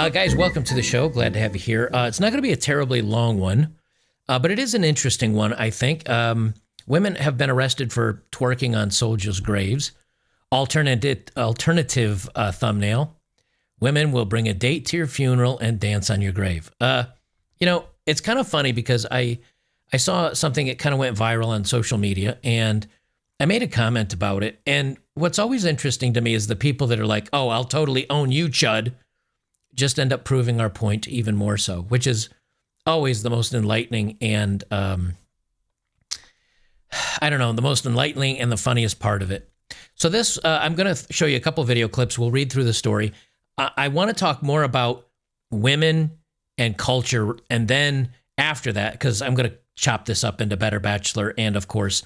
Guys, welcome to the show. Glad to have you here. It's not going to be a terribly long one, but it is an interesting one, I think. Women have been arrested for twerking on soldiers' graves. Alternative thumbnail. Women will bring a date to your funeral and dance on your grave. It's kind of funny because I saw something that kind of went viral on social media, and I made a comment about it. And what's always interesting to me is the people that are like, oh, I'll totally own you, Chud, just end up proving our point even more so, which is always the most enlightening and, the most enlightening and the funniest part of it. So this, I'm going to show you a couple video clips. We'll read through the story. I want to talk more about women and culture, and then after that, because I'm going to chop this up into Better Bachelor and, of course,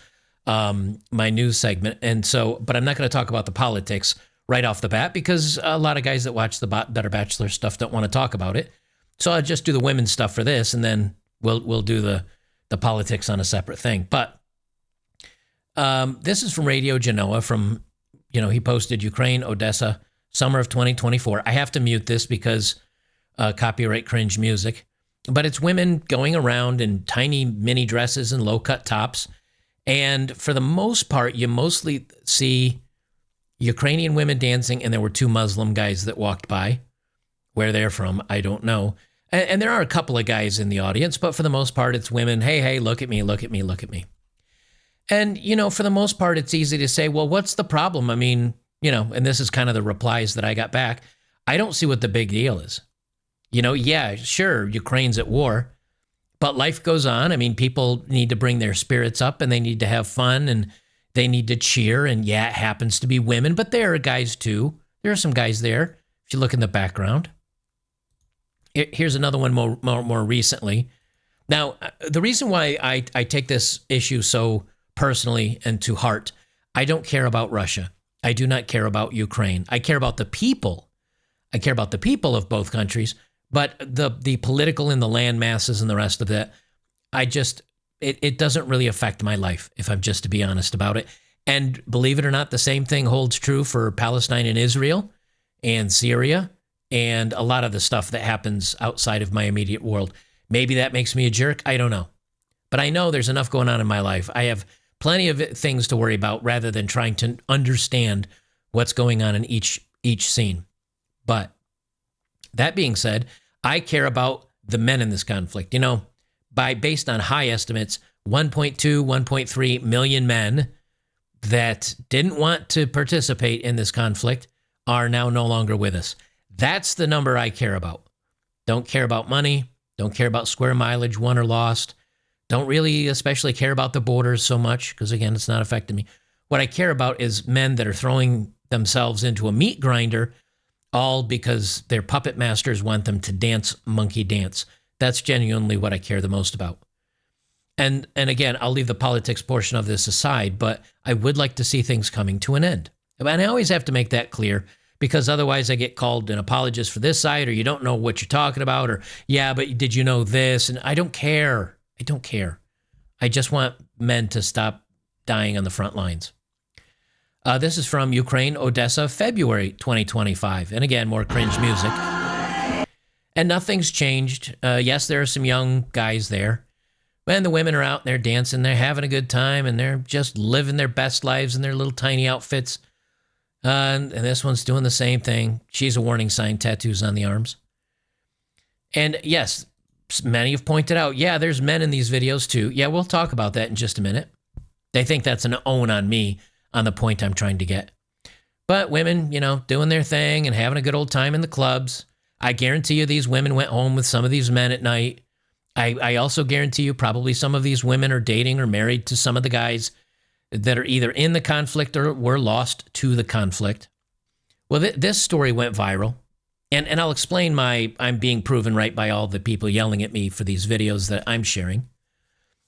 my news segment. And so, but I'm not going to talk about the politics right off the bat because a lot of guys that watch the Better Bachelor stuff don't want to talk about it. So I'll just do the women's stuff for this, and then we'll do the politics on a separate thing. But this is from Radio Genoa from, he posted Ukraine, Odessa, summer of 2024. I have to mute this because copyright cringe music. But it's women going around in tiny mini dresses and low-cut tops. And for the most part, you mostly see Ukrainian women dancing, and there were two Muslim guys that walked by. Where they're from, I don't know. And there are a couple of guys in the audience, but for the most part, it's women. Hey, look at me, look at me, look at me. And, for the most part, it's easy to say, well, what's the problem? I mean, and this is kind of the replies that I got back. I don't see what the big deal is. Yeah, sure, Ukraine's at war, but life goes on. I mean, people need to bring their spirits up, and they need to have fun, and they need to cheer. And yeah, it happens to be women, but there are guys too. There are some guys there, if you look in the background. Here's another one more recently. Now, the reason why I take this issue so personally and to heart, I don't care about Russia. I do not care about Ukraine. I care about the people. I care about the people of both countries, but the political and the land masses and the rest of that, it doesn't really affect my life, if I'm just to be honest about it. And believe it or not, the same thing holds true for Palestine and Israel and Syria and a lot of the stuff that happens outside of my immediate world. Maybe that makes me a jerk. I don't know. But I know there's enough going on in my life. I have plenty of things to worry about rather than trying to understand what's going on in each scene. But that being said, I care about the men in this conflict. Based on high estimates, 1.2, 1.3 million men that didn't want to participate in this conflict are now no longer with us. That's the number I care about. Don't care about money. Don't care about square mileage won or lost. Don't really especially care about the borders so much because, again, it's not affecting me. What I care about is men that are throwing themselves into a meat grinder all because their puppet masters want them to dance monkey dance. That's genuinely what I care the most about. And again, I'll leave the politics portion of this aside, but I would like to see things coming to an end. And I always have to make that clear because otherwise I get called an apologist for this side, or you don't know what you're talking about, or yeah, but did you know this? And I don't care. I don't care. I just want men to stop dying on the front lines. This is from Ukraine, Odessa, February 2025. And again, more cringe music. And nothing's changed. Yes, there are some young guys there. And the women are out and they're dancing. They're having a good time. And they're just living their best lives in their little tiny outfits. And this one's doing the same thing. She's a warning sign, tattoos on the arms. And yes, many have pointed out, yeah, there's men in these videos too. Yeah, we'll talk about that in just a minute. They think that's an own on me on the point I'm trying to get. But women, doing their thing and having a good old time in the clubs. I guarantee you these women went home with some of these men at night. I also guarantee you probably some of these women are dating or married to some of the guys that are either in the conflict or were lost to the conflict. Well, this story went viral. And I'll explain I'm being proven right by all the people yelling at me for these videos that I'm sharing.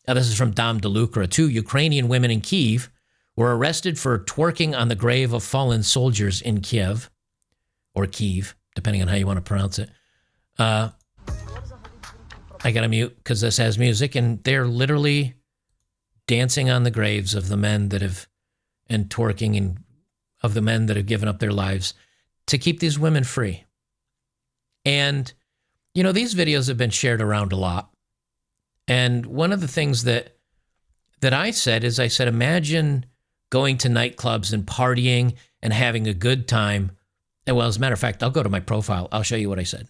Now, this is from Dom DeLucra. 2 Ukrainian women in Kyiv were arrested for twerking on the grave of fallen soldiers in Kiev, or Kyiv, depending on how you want to pronounce it. I got to mute because this has music, and they're literally dancing on the graves of the men that have, and twerking and of the men that have given up their lives to keep these women free. And, these videos have been shared around a lot. And one of the things that I said is, imagine going to nightclubs and partying and having a good time. And well, as a matter of fact, I'll go to my profile. I'll show you what I said.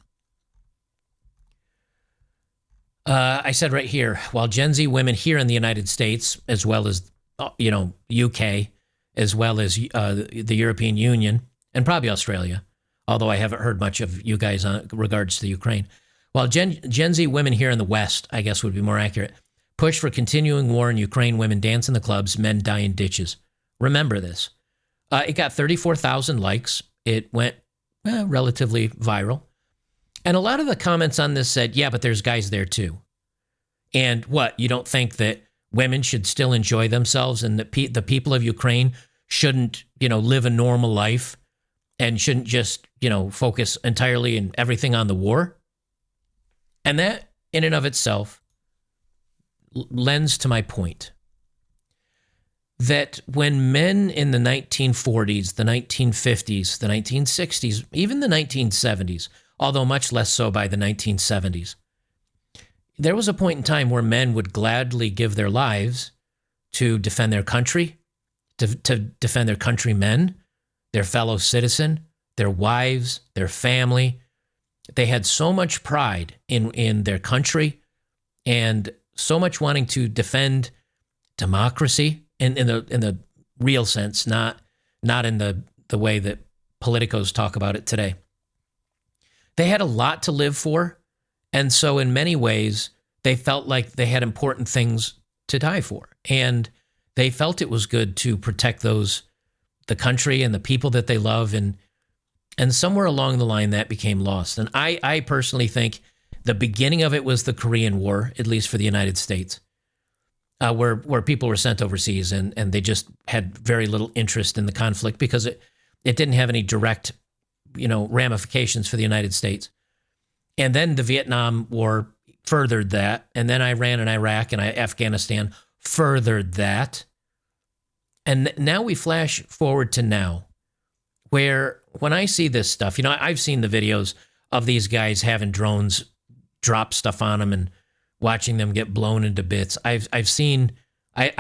I said right here, while Gen Z women here in the United States, as well as, UK, as well as the European Union, and probably Australia, although I haven't heard much of you guys on regards to Ukraine. While Gen Z women here in the West, I guess would be more accurate, push for continuing war in Ukraine, women dance in the clubs, men die in ditches. Remember this. It got 34,000 likes. It went relatively viral. And a lot of the comments on this said, yeah, but there's guys there too. And what, you don't think that women should still enjoy themselves and that the people of Ukraine shouldn't, live a normal life and shouldn't just, focus entirely and everything on the war? And that in and of itself lends to my point that when men in the 1940s, the 1950s, the 1960s, even the 1970s, although much less so by the 1970s, there was a point in time where men would gladly give their lives to defend their country, to defend their countrymen, their fellow citizen, their wives, their family. They had so much pride in their country and so much wanting to defend democracy in the real sense, not in the way that politicos talk about it today. They had a lot to live for, and so in many ways, they felt like they had important things to die for, and they felt it was good to protect the country and the people that they love, and somewhere along the line that became lost. And I personally think the beginning of it was the Korean War, at least for the United States, where people were sent overseas and they just had very little interest in the conflict because it didn't have any direct, ramifications for the United States. And then the Vietnam War furthered that, and then Iran and Iraq and Afghanistan furthered that. And now we flash forward to now, where when I see this stuff, I've seen the videos of these guys having drones drop stuff on them and watching them get blown into bits. I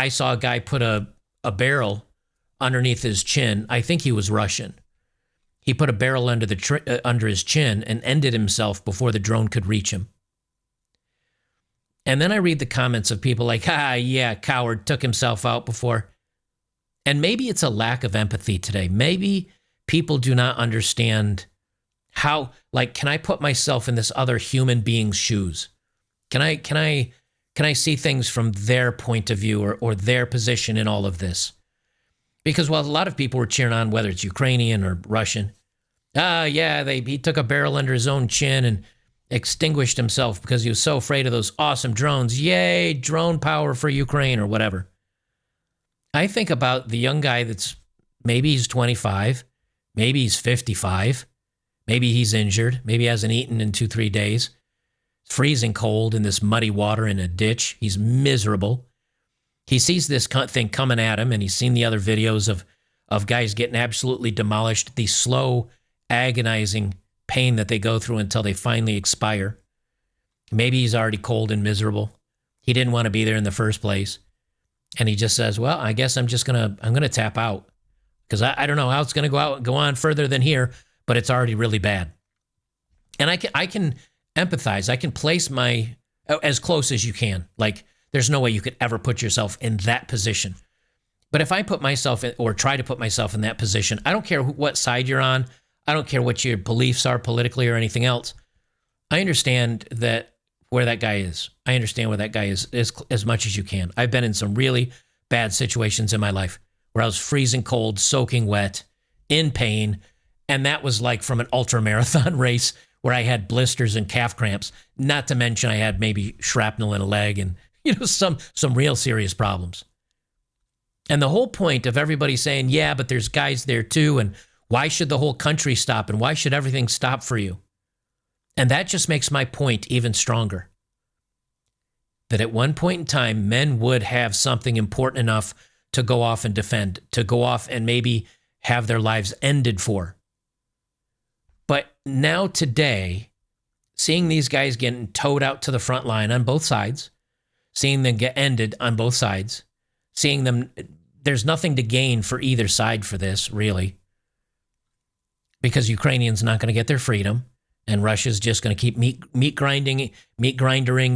saw a guy put a barrel underneath his chin. I think he was Russian. He put a barrel under his chin and ended himself before the drone could reach him. And then I read the comments of people like, yeah, coward, took himself out before. And maybe it's a lack of empathy today. Maybe people do not understand how, can I put myself in this other human being's shoes? Can I see things from their point of view or their position in all of this? Because while a lot of people were cheering on, whether it's Ukrainian or Russian, he took a barrel under his own chin and extinguished himself because he was so afraid of those awesome drones. Yay, drone power for Ukraine or whatever. I think about the young guy that's maybe he's 25, maybe he's 55, maybe he's injured, maybe he hasn't eaten in 2-3 days. Freezing cold in this muddy water in a ditch. He's miserable. He sees this thing coming at him, and he's seen the other videos of guys getting absolutely demolished, the slow, agonizing pain that they go through until they finally expire. Maybe he's already cold and miserable. He didn't want to be there in the first place. And he just says, well, I guess I'm gonna tap out because I don't know how it's going to go on further than here, but it's already really bad. And I can empathize. I can place as close as you can. There's no way you could ever put yourself in that position. But if I put myself in, or try to put myself in that position, I don't care what side you're on. I don't care what your beliefs are politically or anything else. I understand where that guy is. I understand where that guy is as much as you can. I've been in some really bad situations in my life where I was freezing cold, soaking wet, in pain, and that was from an ultra marathon race where I had blisters and calf cramps, not to mention I had maybe shrapnel in a leg and, some real serious problems. And the whole point of everybody saying, yeah, but there's guys there too, and why should the whole country stop, and why should everything stop for you? And that just makes my point even stronger. That at one point in time, men would have something important enough to go off and defend, to go off and maybe have their lives ended for. But now today, seeing these guys getting towed out to the front line on both sides, seeing them get ended on both sides, seeing them, there's nothing to gain for either side for this, really, because Ukrainians not going to get their freedom, and Russia's just going to keep meat grindering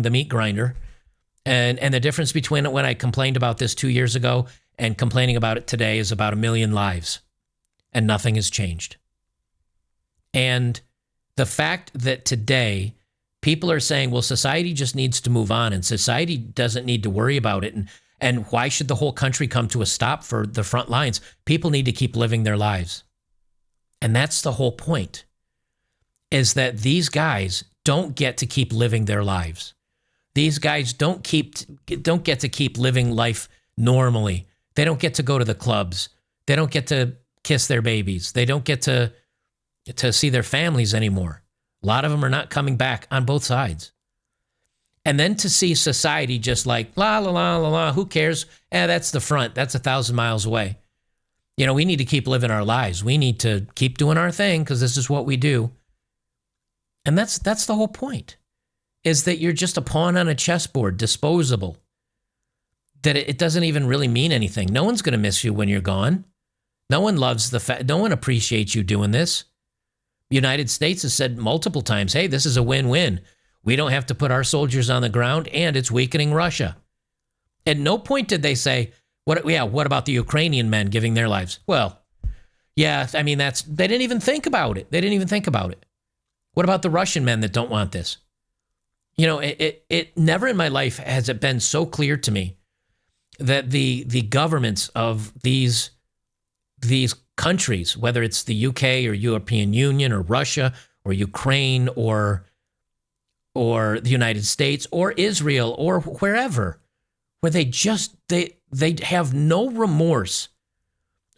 the meat grinder. And the difference between when I complained about this 2 years ago and complaining about it today is about 1 million lives, and nothing has changed. And the fact that today people are saying, well, society just needs to move on and society doesn't need to worry about it. And why should the whole country come to a stop for the front lines? People need to keep living their lives. And that's the whole point, is that these guys don't get to keep living their lives. These guys don't get to keep living life normally. They don't get to go to the clubs. They don't get to kiss their babies. They don't get to see their families anymore. A lot of them are not coming back on both sides. And then to see society just like, la, la, la, la, la, who cares? That's the front. That's 1,000 miles away. You know, we need to keep living our lives. We need to keep doing our thing because this is what we do. And that's the whole point, is that you're just a pawn on a chessboard, disposable, that it doesn't even really mean anything. No one's going to miss you when you're gone. No one loves no one appreciates you doing this. The United States has said multiple times, hey, this is a win-win. We don't have to put our soldiers on the ground, and it's weakening Russia. At no point did they say, what about the Ukrainian men giving their lives? Well, yeah, I mean, they didn't even think about it. They didn't even think about it. What about the Russian men that don't want this? You know, it never in my life has it been so clear to me that the governments of these countries, whether it's the UK or European Union or Russia or Ukraine or the United States or Israel or wherever, where they have no remorse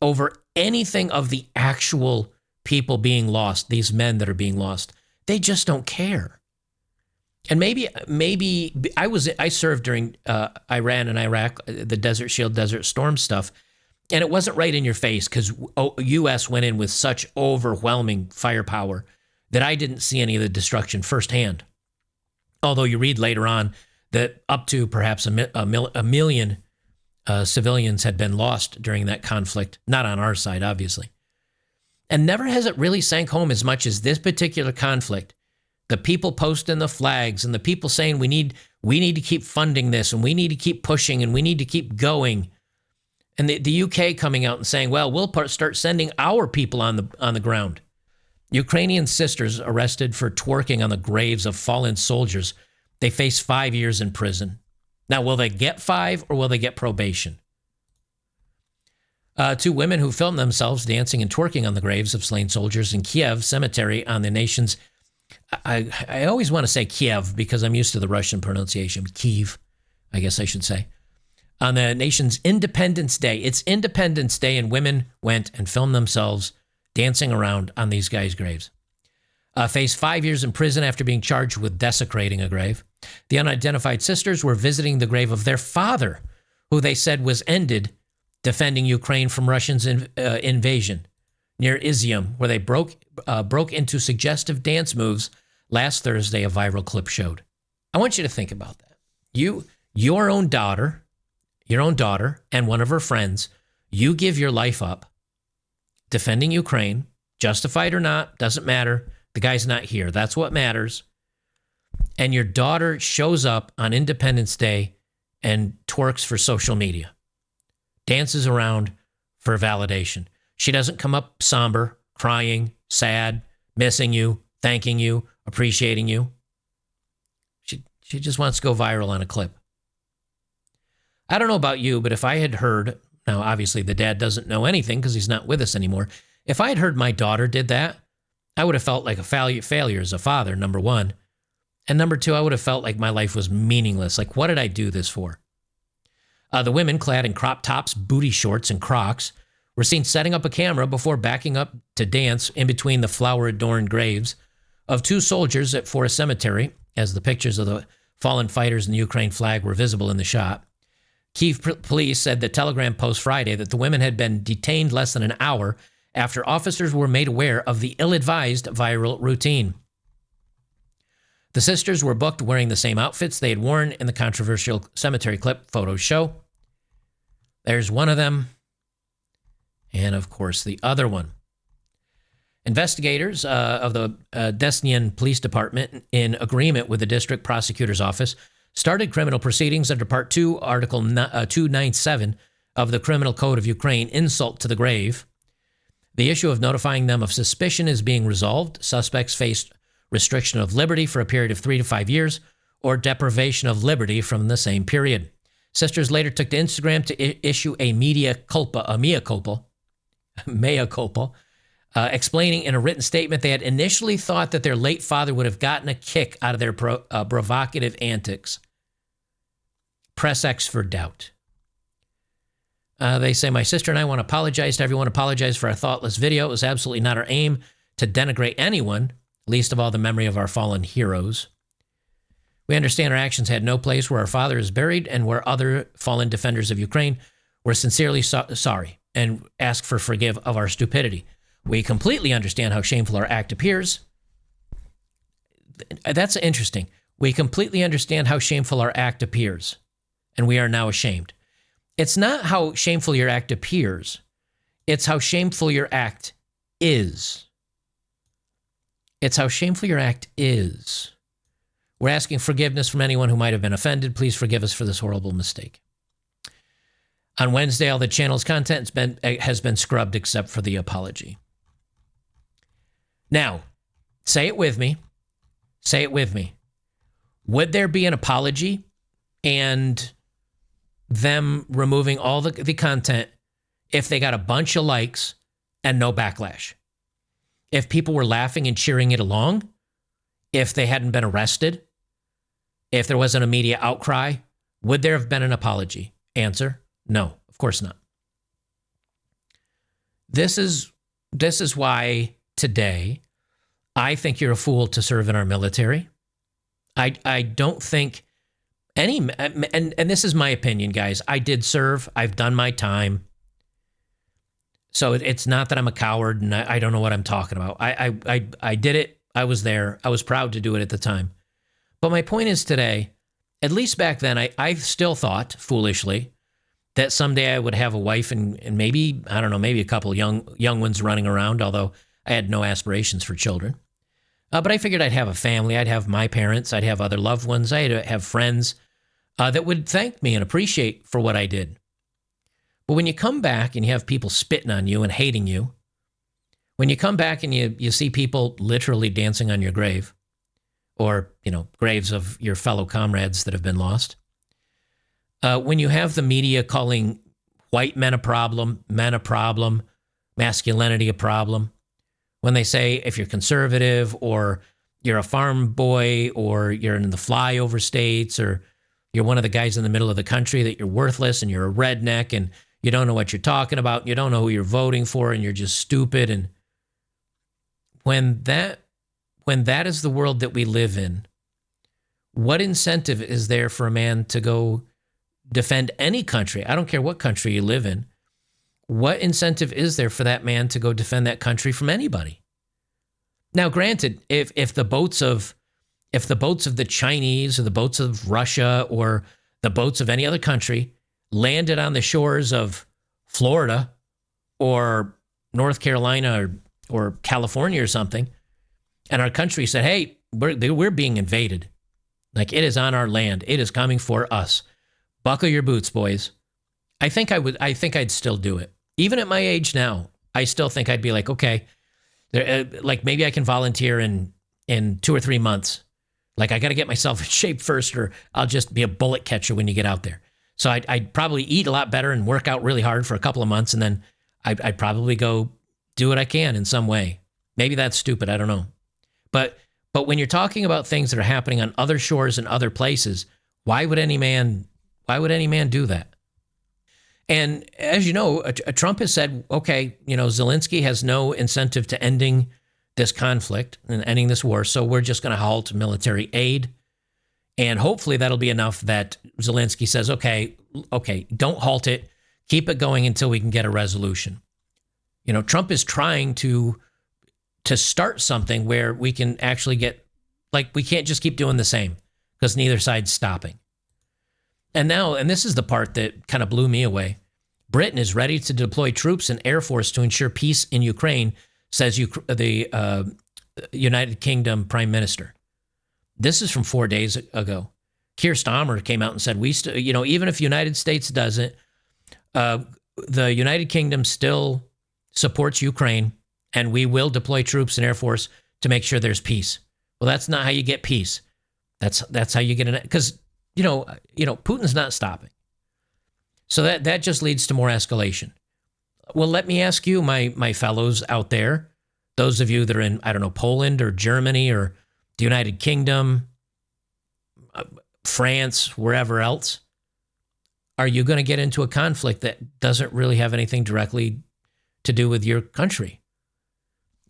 over anything of the actual people being lost, these men that are being lost. They just don't care. And maybe I served during Iran and Iraq, the Desert Shield, Desert Storm stuff, and it wasn't right in your face because U.S. went in with such overwhelming firepower that I didn't see any of the destruction firsthand. Although you read later on that up to perhaps a million civilians had been lost during that conflict, not on our side, obviously. And never has it really sank home as much as this particular conflict. The people posting the flags and the people saying we need to keep funding this and we need to keep pushing and we need to keep going. And the UK coming out and saying, well, we'll start sending our people on the ground. Ukrainian sisters arrested for twerking on the graves of fallen soldiers. They face 5 years in prison. Now, will they get 5 or will they get probation? 2 women who filmed themselves dancing and twerking on the graves of slain soldiers in Kiev cemetery on the nation's, I always want to say Kiev because I'm used to the Russian pronunciation, Kiev, I guess I should say, on the nation's Independence Day. It's Independence Day, and women went and filmed themselves dancing around on these guys' graves. Faced 5 years in prison after being charged with desecrating a grave. The unidentified sisters were visiting the grave of their father, who they said was ended defending Ukraine from Russians' invasion near Izium, where they broke into suggestive dance moves last Thursday, a viral clip showed. I want you to think about that. Your own daughter, and one of her friends, you give your life up defending Ukraine, justified or not, doesn't matter. The guy's not here. That's what matters. And your daughter shows up on Independence Day and twerks for social media, dances around for validation. She doesn't come up somber, crying, sad, missing you, thanking you, appreciating you. She just wants to go viral on a clip. I don't know about you, but if I had heard, now obviously the dad doesn't know anything because he's not with us anymore. If I had heard my daughter did that, I would have felt like a failure as a father, number one. And number two, I would have felt like my life was meaningless. Like, what did I do this for? The women, clad in crop tops, booty shorts, and Crocs, were seen setting up a camera before backing up to dance in between the flower-adorned graves of 2 soldiers for a cemetery, as the pictures of the fallen fighters and the Ukraine flag were visible in the shot. Kyiv police said the Telegram post Friday that the women had been detained less than an hour after officers were made aware of the ill-advised viral routine. The sisters were booked wearing the same outfits they had worn in the controversial cemetery clip photos show. There's one of them, and of course the other one. Investigators of the Desnian Police Department, in agreement with the district prosecutor's office, started criminal proceedings under Part 2, Article 297 of the Criminal Code of Ukraine, insult to the grave. The issue of notifying them of suspicion is being resolved. Suspects faced restriction of liberty for a period of 3 to 5 years or deprivation of liberty from the same period. Sisters later took to Instagram to issue a mea culpa, explaining in a written statement they had initially thought that their late father would have gotten a kick out of their provocative antics. Press X for doubt. They say, my sister and I want to apologize to everyone, apologize for our thoughtless video. It was absolutely not our aim to denigrate anyone, least of all the memory of our fallen heroes. We understand our actions had no place where our father is buried and where other fallen defenders of Ukraine were sincerely sorry and ask for forgive of our stupidity. We completely understand how shameful our act appears. That's interesting. We completely understand how shameful our act appears, and we are now ashamed. It's not how shameful your act appears. It's how shameful your act is. It's how shameful your act is. We're asking forgiveness from anyone who might have been offended. Please forgive us for this horrible mistake. On Wednesday, all the channel's content has been scrubbed except for the apology. Now, say it with me. Say it with me. Would there be an apology and them removing all the content if they got a bunch of likes and no backlash? If people were laughing and cheering it along? If they hadn't been arrested? If there wasn't a media outcry? Would there have been an apology? Answer, no, of course not. This is why today I think you're a fool to serve in our military. I don't think any, and this is my opinion, guys. I did serve. I've done my time. So it's not that I'm a coward and I don't know what I'm talking about. I did it. I was there. I was proud to do it at the time. But my point is today, at least back then, I still thought, foolishly, that someday I would have a wife and maybe, I don't know, maybe a couple young ones running around, although I had no aspirations for children. But I figured I'd have a family. I'd have my parents. I'd have other loved ones. I'd have friends that would thank me and appreciate for what I did. But when you come back and you have people spitting on you and hating you, when you come back and you see people literally dancing on your grave, or, graves of your fellow comrades that have been lost, when you have the media calling white men a problem, masculinity a problem, when they say if you're conservative or you're a farm boy or you're in the flyover states or you're one of the guys in the middle of the country, that you're worthless and you're a redneck and you don't know what you're talking about, you don't know who you're voting for, and you're just stupid. And when that is the world that we live in, what incentive is there for a man to go defend any country? I don't care what country you live in. What incentive is there for that man to go defend that country from anybody? Now, granted, if the boats of the Chinese or the boats of Russia or the boats of any other country landed on the shores of Florida or North Carolina or California or something, and our country said, hey, we're being invaded. Like, it is on our land. It is coming for us. Buckle your boots, boys. I think I'd still do it. Even at my age now, I still think I'd be like, okay, like maybe I can volunteer in 2 or 3 months. Like, I got to get myself in shape first, or I'll just be a bullet catcher when you get out there. So I'd probably eat a lot better and work out really hard for a couple of months, and then I'd probably go do what I can in some way. Maybe that's stupid. I don't know. But when you're talking about things that are happening on other shores and other places, why would any man do that? And as you know, Trump has said, okay, Zelensky has no incentive to ending this conflict and ending this war, so we're just going to halt military aid. And hopefully that'll be enough that Zelensky says, okay, don't halt it. Keep it going until we can get a resolution. Trump is trying to start something where we can actually get Like, we can't just keep doing the same because neither side's stopping. And now, and this is the part that kind of blew me away, Britain is ready to deploy troops and air force to ensure peace in Ukraine, says the United Kingdom Prime Minister. This is from 4 days ago. Keir Starmer came out and said, even if the United States doesn't, the United Kingdom still supports Ukraine, and we will deploy troops and air force to make sure there's peace. Well, that's not how you get peace. That's how you get it. Because, Putin's not stopping. So that just leads to more escalation. Well, let me ask you, my fellows out there, those of you that are in, I don't know, Poland or Germany or the United Kingdom, France, wherever else, are you going to get into a conflict that doesn't really have anything directly to do with your country?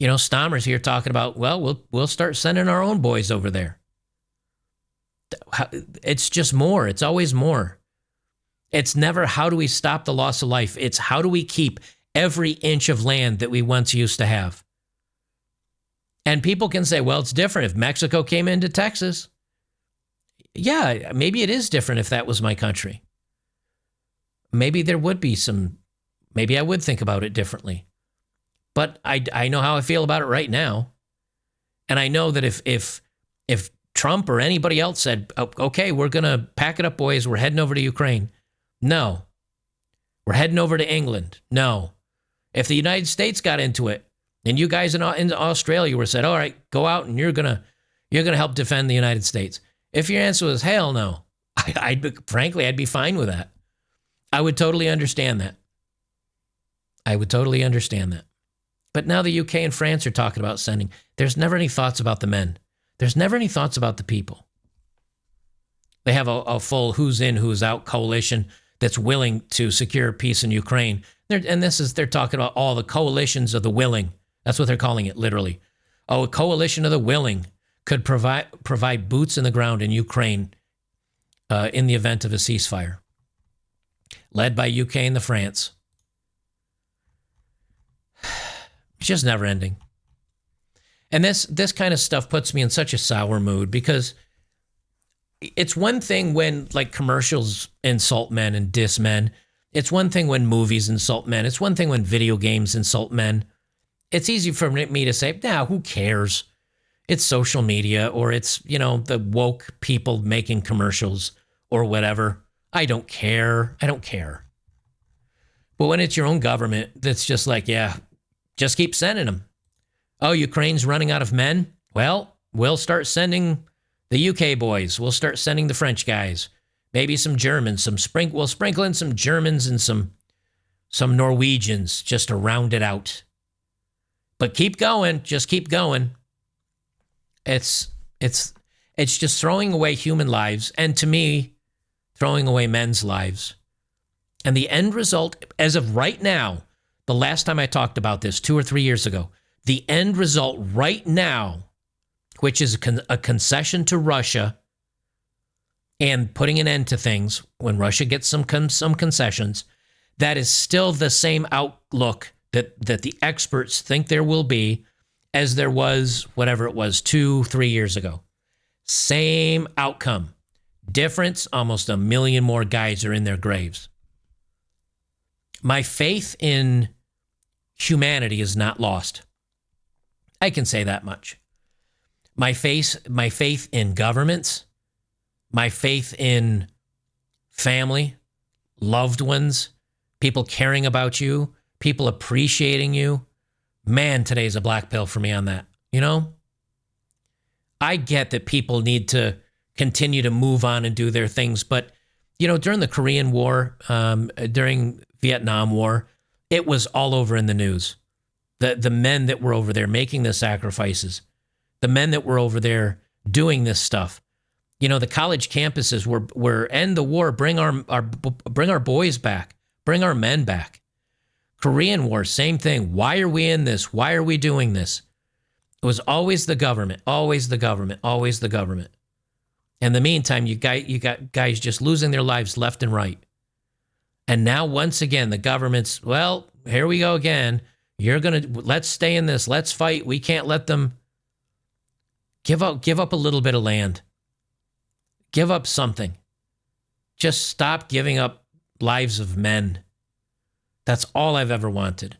Stammer's here talking about, well, we'll start sending our own boys over there. It's just more. It's always more. It's never how do we stop the loss of life. It's how do we keep every inch of land that we once used to have. And people can say, well, it's different if Mexico came into Texas. Yeah, maybe it is different if that was my country. Maybe there would be maybe I would think about it differently. But I know how I feel about it right now. And I know that if Trump or anybody else said, okay, we're going to pack it up, boys, we're heading over to Ukraine. No. We're heading over to England. No. If the United States got into it, and you guys in Australia were said, all right, go out and you're gonna help defend the United States. If your answer was hell no, frankly, I'd be fine with that. I would totally understand that. But now the UK and France are talking about sending. There's never any thoughts about the men. There's never any thoughts about the people. They have a full who's in, who's out coalition that's willing to secure peace in Ukraine. They're talking about all the coalitions of the willing. That's what they're calling it, literally. Oh, a coalition of the willing could provide boots in the ground in Ukraine in the event of a ceasefire, led by UK and the France. It's just never ending. And this kind of stuff puts me in such a sour mood because it's one thing when like commercials insult men and diss men. It's one thing when movies insult men. It's one thing when video games insult men. It's easy for me to say, who cares? It's social media or it's, the woke people making commercials or whatever. I don't care. But when it's your own government that's just like, just keep sending them. Oh, Ukraine's running out of men? Well, we'll start sending the UK boys. We'll start sending the French guys. Maybe some Germans. We'll sprinkle in some Germans and some Norwegians just to round it out. But keep going. Just keep going. It's just throwing away human lives. And to me, throwing away men's lives. And the end result, as of right now, the last time I talked about this 2 or 3 years ago, the end result right now, which is a concession to Russia and putting an end to things when Russia gets some concessions, that is still the same outlook that the experts think there will be as there was, whatever it was, 2-3 years ago. Same outcome. Difference, almost 1 million more guys are in their graves. My faith in humanity is not lost. I can say that much. My faith in governments, my faith in family, loved ones, people caring about you, people appreciating you. Man, today's a black pill for me on that. I get that people need to continue to move on and do their things, but during the Korean War, during Vietnam War, it was all over in the news. The men that were over there making the sacrifices, the men that were over there doing this stuff. The college campuses were end the war, bring our boys back, bring our men back. Korean War, same thing. Why are we in this? Why are we doing this? It was always the government, always the government, always the government. In the meantime, you got guys just losing their lives left and right. And now, once again, the government's, well, here we go again. Let's stay in this. Let's fight. We can't let them. Give up a little bit of land. Give up something. Just stop giving up lives of men. That's all I've ever wanted.